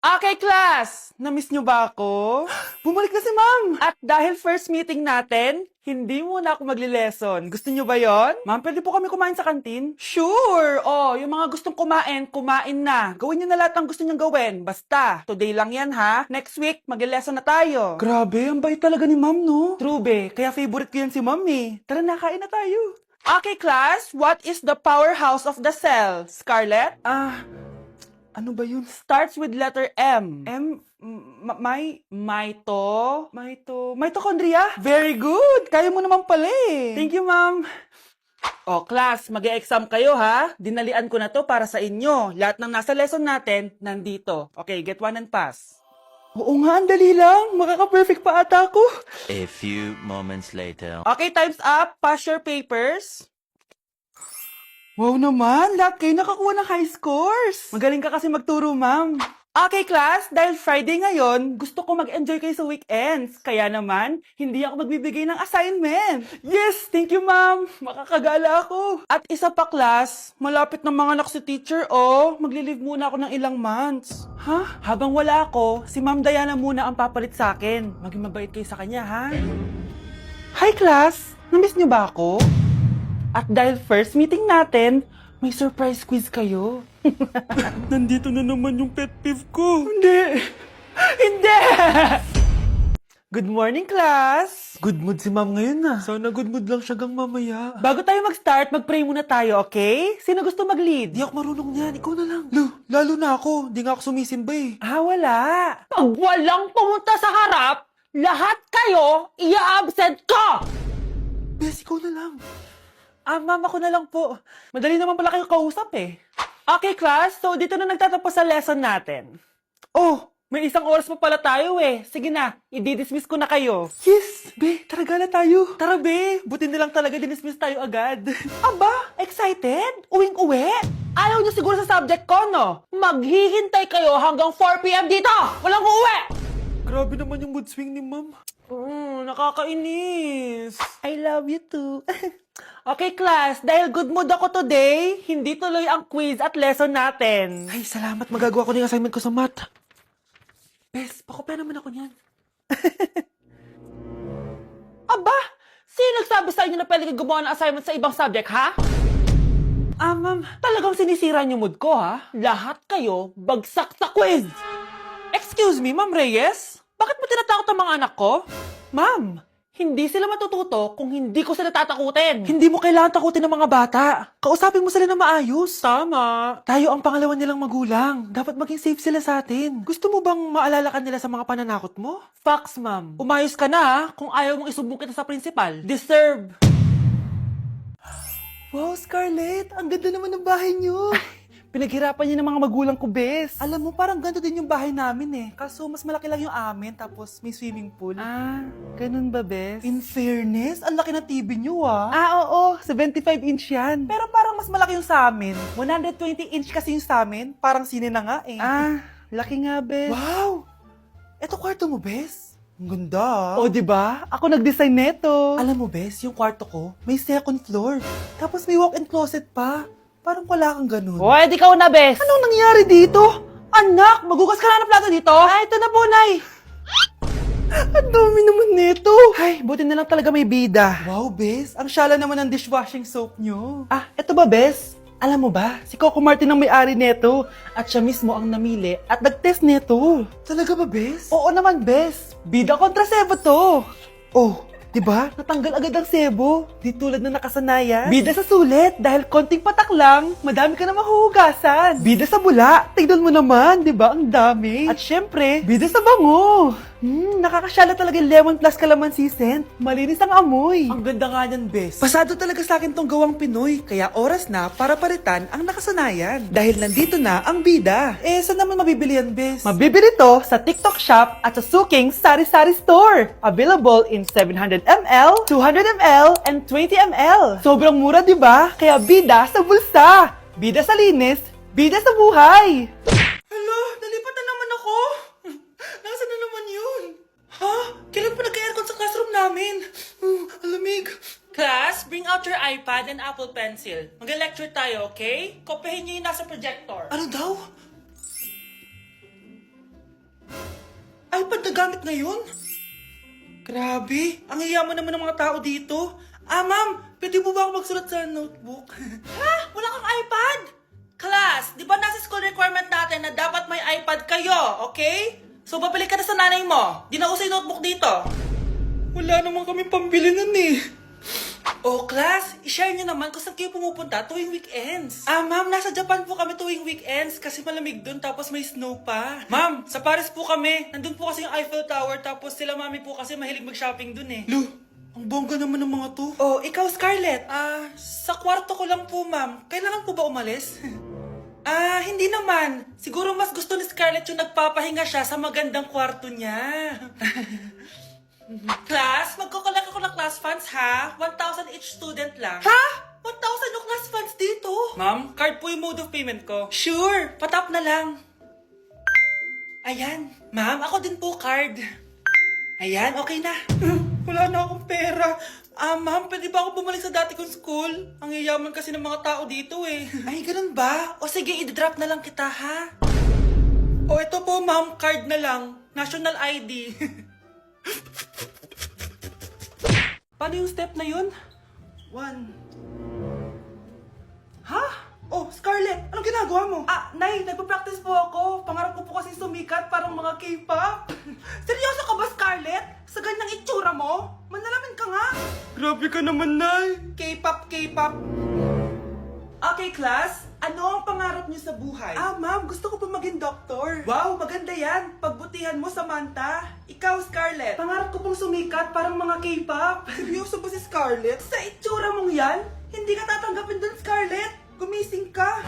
Okay, class! Namiss nyo ba ako? Bumalik na si ma'am! At dahil first meeting natin, hindi muna ako magli-lesson. Gusto nyo ba yon? Ma'am, pwede po kami kumain sa kantin? Sure! Oh, yung mga gustong kumain, kumain na. Gawin nyo na lahat ng gusto nyong gawin. Basta, today lang yan ha. Next week, magli-lesson na tayo. Grabe, ang bait talaga ni ma'am, no? True, be. Kaya favorite ko yan si ma'am eh. Tara na, kain na tayo. Okay, class. What is the powerhouse of the cell? Scarlett? Ano ba yun? Starts with letter M. Mitochondria? Very good! Kaya mo naman pala eh. Thank you, ma'am. O, class, mag-e-exam kayo ha. Dinalian ko na to para sa inyo. Lahat ng nasa lesson natin, nandito. Okay, get one and pass. Oo nga, ang dali lang. Makaka-perfect pa ata ako. A few moments later. Okay, time's up. Pass your papers. Wow naman, lahat kayo nakakuha ng high scores. Magaling ka kasi magturo, ma'am. Okay, class, dahil Friday ngayon, gusto ko mag-enjoy kayo sa weekends. Kaya naman, hindi ako magbibigay ng assignment. Yes, thank you, ma'am. Makakagala ako. At isa pa, class, malapit na mga anak si teacher, oh. Magli-leave muna ako ng ilang months. Ha? Habang wala ako, si Ma'am Diana muna ang papalit sa akin. Maging mabait kayo sa kanya, ha? Hi, class. Namiss niyo ba ako? At dahil first meeting natin, may surprise quiz kayo. Nandito na naman yung pet peeve ko. Hindi! Hindi! Good morning, class! Good mood si ma'am ngayon na. Sana good mood lang siya gang mamaya. Bago tayo mag-start, mag-pray muna tayo, okay? Sino gusto mag-lead? Di ako marunong niyan. Ikaw na lang. Lalo na ako. Di nga ako sumisimba eh. Wala. Pag walang pumunta sa harap, lahat kayo ia-absent ko! Bes, ikaw na lang. Ma'am, ako na lang po. Madali naman pala kayo kausap eh. Okay, class. So, dito na nagtatapos sa lesson natin. Oh, may isang oras pa pala tayo eh. Sige na, i-dismiss ko na kayo. Yes! Be, tara gala tayo. Tara, be. Buti na lang talaga dinismiss tayo agad. Aba, excited? Uwing-uwi? Ayaw niyo siguro sa subject ko, no? Maghihintay kayo hanggang 4 p.m. dito! Walang uuwi! Grabe naman yung mood swing ni ma'am. Nakakainis. I love you too. Okay, class. Dahil good mood ako today, hindi tuloy ang quiz at lesson natin. Ay, salamat. Magagawa ko na yung assignment ko sa math. Bes, pakopya naman ako niyan. Aba, sino nagsabi sa inyo na pwede kayo gumawa ng assignment sa ibang subject, ha? Ma'am, talagang sinisira niyo mood ko, ha? Lahat kayo bagsak sa quiz! Excuse me, Ma'am Reyes? Bakit mo tinatakot ang mga anak ko? Ma'am, hindi sila matututo kung hindi ko sila tatakutin. Hindi mo kailangan takutin ng mga bata. Kausapin mo sila na maayos. Tama. Tayo ang pangalawa nilang magulang. Dapat maging safe sila sa atin. Gusto mo bang maalala ka nila sa mga pananakot mo? Facts, ma'am. Umayos ka na, ha? Kung ayaw mong isumbong kita sa principal. Deserve. Wow, Scarlett! Ang ganda naman ng bahay niyo! Pinaghirapan niya ng mga magulang ko, bes. Alam mo, parang ganito din yung bahay namin eh. Kaso mas malaki lang yung amin, tapos may swimming pool. Ganun ba, bes? In fairness, ang laki ng TV niyo oo. 75-inch yan. Pero parang mas malaki yung sa amin. 120-inch kasi yung sa amin. Parang sine na nga eh. Laki nga, bes. Wow! Eto kwarto mo, bes. Ang ganda. O, diba? Ako nag-design neto. Alam mo, bes, yung kwarto ko, may second floor. Tapos may walk-in closet pa. Parang wala kang ganun. Hoy, di ka una, bes! Anong nangyari dito? Anak, magugas ka na ng plato dito? Ito na po, Nay. Ang dami naman nito. Ay, buti na lang talaga may bida. Wow, Bes. Ang syala naman ng dishwashing soap nyo. Eto ba, Bes? Alam mo ba, si Coco Martin ang may-ari neto. At siya mismo ang namili at nag-test neto. Talaga ba, Bes? Oo naman, Bes. Bida kontra sebo to. Oh, diba? Natanggal agad ang sebo. Di tulad na nakasanayan. Bida sa sulit. Dahil konting patak lang, madami ka na mahuhugasan. Bida sa bula. Tignan mo naman, diba? Ang dami. At syempre, bida sa bango. Nakakasyala talaga yung lemon plus calamansi scent. Malinis ang amoy. Ang ganda nga niyan, Bes. Pasado talaga sa akin tong gawang Pinoy. Kaya oras na para palitan ang nakasanayan. Dahil nandito na ang bida. Saan naman mabibili yan, Bes? Mabibili to sa TikTok Shop at sa Suking Sari Sari Store. Available in 700 ml, 200 ml, and 20 ml. Sobrang mura, di ba? Kaya bida sa bulsa. Bida sa linis. Bida sa buhay. Hello, nalipat na naman ako. Nasaan na naman yun? Ha? Kailan pa nagka-aircon sa classroom namin? Alamig. Class, bring out your iPad and Apple Pencil. Mag-lecture tayo, okay? Kopyahin niyo yung nasa projector. Ano daw? iPad na gamit ngayon? Grabe, ang yayaman naman ng mga tao dito. Ma'am, pwede mo ba ako magsulat sa notebook? Ha? Wala kang iPad? Class, di ba nasa school requirement natin na dapat may iPad kayo, okay? So, babalik ka na sa nanay mo. Di na uso yung notebook dito. Wala naman kami pambili nun eh. Oh, class, i-share nyo naman kung saan kayo pumupunta tuwing weekends. Ma'am, nasa Japan po kami tuwing weekends kasi malamig dun tapos may snow pa. Ma'am, sa Paris po kami. Nandun po kasi yung Eiffel Tower tapos sila mami po kasi mahilig mag-shopping dun eh. Lu, ang bongga naman ng mga to. Oh, ikaw Scarlett. Sa kwarto ko lang po, ma'am. Kailangan po ba umalis? Hindi naman. Siguro mas gusto ni Scarlett yung nagpapahinga siya sa magandang kwarto niya. Class, magkukulak ako ng class funds ha? 1,000 each student lang. Ha? 1,000 yung class funds dito? Ma'am, card po yung mode of payment ko. Sure, patap na lang. Ayan. Ma'am, ako din po card. Ayan, okay na. Wala na akong pera. Ma'am, pwede ba ako bumalik sa dati kong school? Ang yayaman kasi ng mga tao dito eh. Ay, ganun ba? O sige, i-drop na lang kita ha? O ito po ma'am, card na lang. National ID. Paano yung step na yun? 1. Ha? Oh, Scarlett, anong ginagawa mo? Nay, nagpa-practice po ako. Pangarap ko po kasi sumikat parang mga K-pop. Seryoso ka ba, Scarlett? Sa ganyang itsura mo? Manalamin ka nga. Grabe ka naman, Nay. K-pop, K-pop. Okay, class. Ano ang pangarap niyo sa buhay? Ma'am, gusto ko pa maging doktor. Wow, maganda yan. Pagbutihan mo, Samantha. Ikaw, Scarlett. Pangarap ko pong sumikat parang mga K-pop. Seryoso ba si Scarlett? Sa itsura mong yan, hindi ka tatanggapin dun, Scarlett. Gumising ka.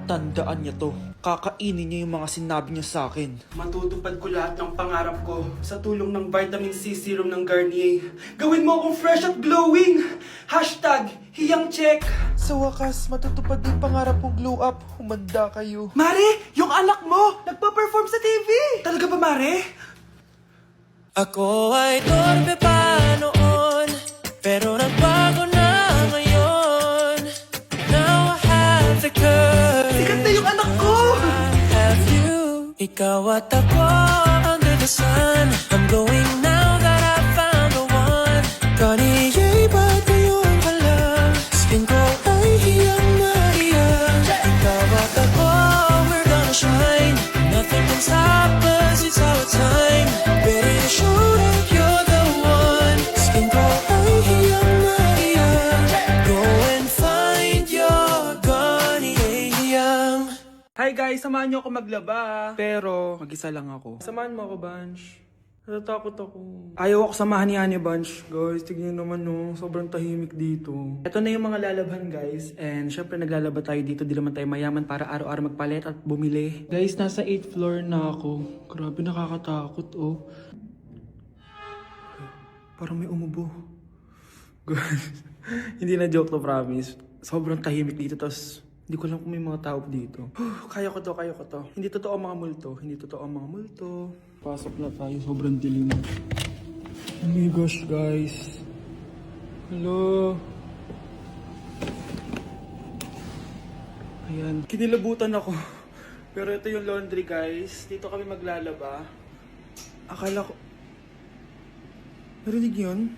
Tandaan niya to. Kakainin niya yung mga sinabi niya sa akin. Matutupad ko lahat ng pangarap ko sa tulong ng vitamin C serum ng Garnier. Gawin mo akong fresh at glowing. #HiyangCheck. Sa wakas, matutupad din pangarap kong glow up. Humanda kayo. Mare, yung anak mo, nagpa-perform sa TV. Talaga ba, Mare? Ako ay torpe pa noon, pero nagbago na ngayon. Now I have the courage. Sikat na yung anak ko. I have you. Ikaw at ako under the sun. I'm going now that I found the one. Kaniya'y ba't ngayon ka lang? Skin ko ay hiyang na hiyang. Ikaw at ako, we're gonna shine. Nothing can stop us, it's our time. Ready to show that you're the one. Skin ko ay hiyang na hiyang. Go and find your Garnier. Hi guys, samahan niyo ako maglaba. Pero, mag-isa lang ako. Samahan mo ako, Bunch. Natatakot ako. Ayaw ako samahan ni Anya, Bunch. Guys, tignan naman no, sobrang tahimik dito. Ito na yung mga lalabhan, guys. And syempre naglalaba tayo dito. Di naman tayo mayaman para araw-araw magpalit at bumili. Guys, nasa 8th floor na ako. Grabe, nakakatakot, oh. Parang may umubo. Guys, hindi na joke to, promise. Sobrang tahimik dito, tas hindi ko alam kung may mga tao dito. Kaya ko to, kaya ko to. Hindi totoo ang mga multo. Hindi totoo ang mga multo. Pasok na tayo, sobrang dilim. Oh my gosh, guys. Hello. Ayan, kinilabutan ako. Pero ito yung laundry, guys. Dito kami maglalaba. Akala ko... Narinig yun?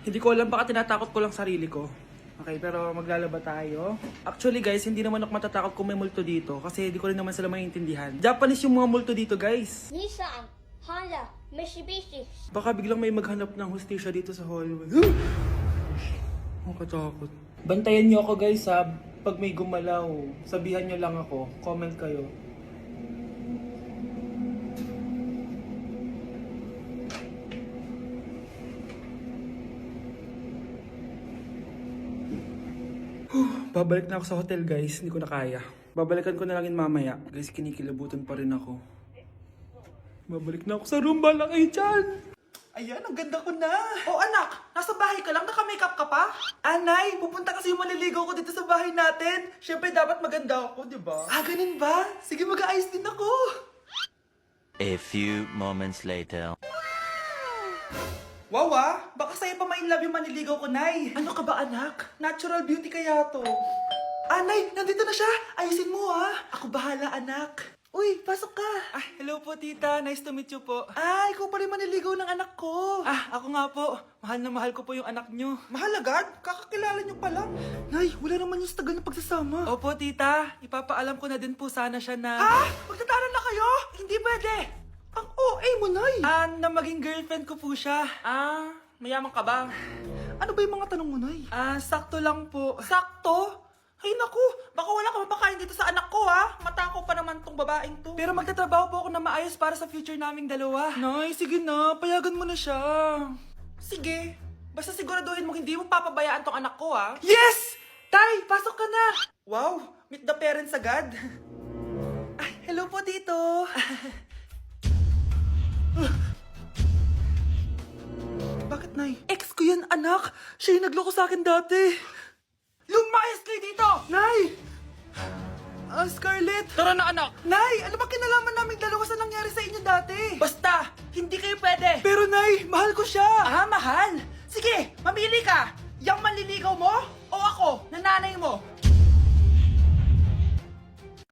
Hindi ko alam, baka tinatakot ko lang sarili ko. Okay, pero maglalaba tayo. Actually guys, hindi naman ako matatakot kung may multo dito kasi hindi ko rin naman sila maintindihan. Japanese yung mga multo dito, guys. Nissan, Honda, Mitsubishi. Baka biglang may maghanap ng hustisya dito sa hallway. Ang katakot. Bantayan niyo ako, guys, ha. Pag may gumalaw, sabihan niyo lang ako. Comment kayo. Babalik na ako sa hotel, guys. Hindi ko na kaya. Babalikan ko na lang yun mamaya. Guys, kinikilabutan pa rin ako. Babalik na ako sa room. Bala kayo dyan. Ayan, ang ganda ko na. Oh, anak. Nasa bahay ka lang? Naka-makeup ka pa? Anay, pupunta kasi yung maliligaw ko dito sa bahay natin. Siyempre, dapat maganda ako, di ba? Ganun ba? Sige, mag-aayos din ako. A few moments later. Wow, baka sa'yo pa ma-inlove yung maniligaw ko, Nay. Ano ka ba, anak? Natural beauty kaya to. Nay, nandito na siya. Ayusin mo, ha. Ako bahala. bahala, anak. Uy, pasok ka. Hello po, tita. Nice to meet you po. Ikaw pa rin maniligaw ng anak ko. Ako nga po. Mahal na mahal ko po yung anak nyo. Mahal agad? Kakakilala nyo pa lang. Nay, wala naman yung tagal na pagsasama. Opo, tita. Ipapaalam ko na din po sana siya na... Magtataran na kayo? Hindi pwede. Ang OA mo, Nay. Na maging girlfriend ko po siya. Mayaman ka ba? Ano ba yung mga tanong mo, Nay? Sakto lang po. Sakto? Ay naku, baka wala ka mapakain dito sa anak ko ha. Matako pa naman tong babaeng to. Pero magtatrabaho po ako na maayos para sa future naming dalawa. Nay, sige na, payagan mo na siya. Sige, basta siguraduhin mo hindi mo papabayaan tong anak ko ha. Yes! Tay, pasok ka na. Wow, meet the parents agad. Hello po dito. Bakit, Nay? Ex ko yan, anak. Siya yung nagloko sa akin dati. Lumayas kayo dito! Nay! Scarlett! Tara na, anak! Nay! Ano ba kinalaman namin dalawa sa nangyari sa inyo dati? Basta! Hindi kayo pwede! Pero, Nay! Mahal ko siya! Mahal? Sige! Mamili ka! Yang manliligaw mo? O ako, na nanay mo?